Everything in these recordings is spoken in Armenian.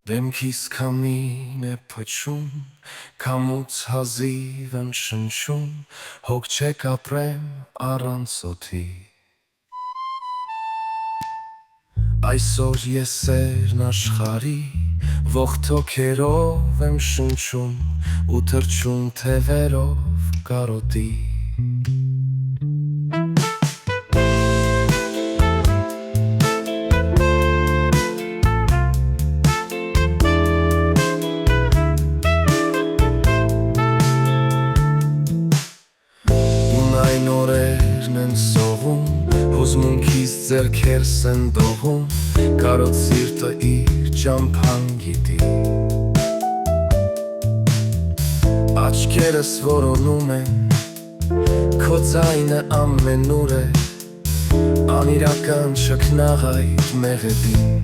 Դեմքիս քամին է փչում, քամուց հազիվ եմ շնչում, հոգ չեք ապրեմ առանց օդի։ Այսօր ես սերն աշխարհի ողթոքերով եմ շնչում ու թռչում թևերով կարոտի։ Այն օրերն են սողում, հուզմունքիս ձեռքերս են դողում, կարոտ սիրտը իր ճամփան գիտի։ Աչքերս որոնում են, քո ձայնը ամենուր է, անիրական շքնաղայր մեղեդին։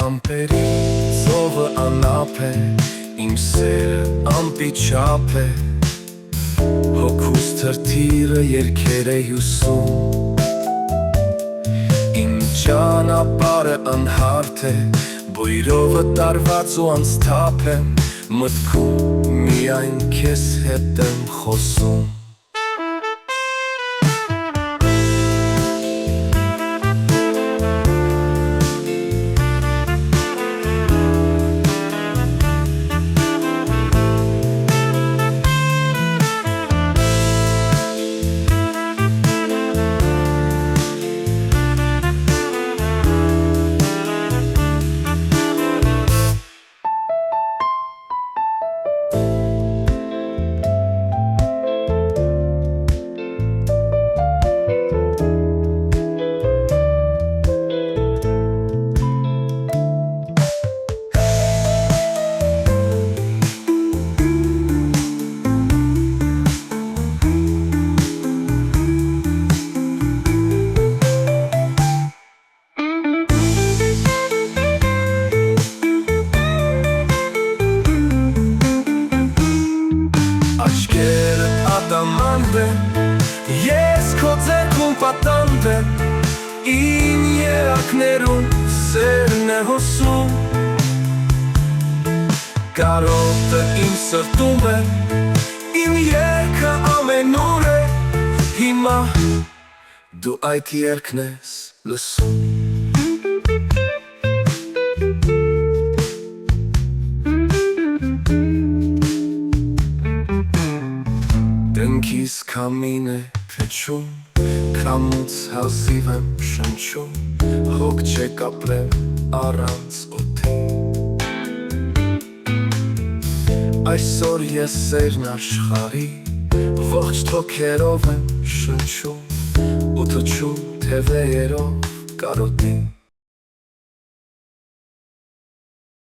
Ամպերի ծովը անապ է, իմ սերը ամպիչապ է, հոգուս թրթիրը երգեր է հյուսում, իմ ճանապարհը անհարթ է, բույրովը տարված ու անցթափ եմ, մտքում միայն քեզ հետ եմ խոսում։ Ես քո ձեռքում պատանդ եմ, իմ երակներում սերն է հոսում, կարոտը իմ սրտում է, իմ երգը ամենուր է, հիմա դու այդ երգն ես լսում։ Դեմքիս քամին է փչում, քամուց հազիվ եմ շնչում, հոգ չեք ապրեմ առանց օդի։ Այսօր ես սերն աշխարհի ողջ թոքերով եմ շնչում ու թռչում թևերով կարոտի։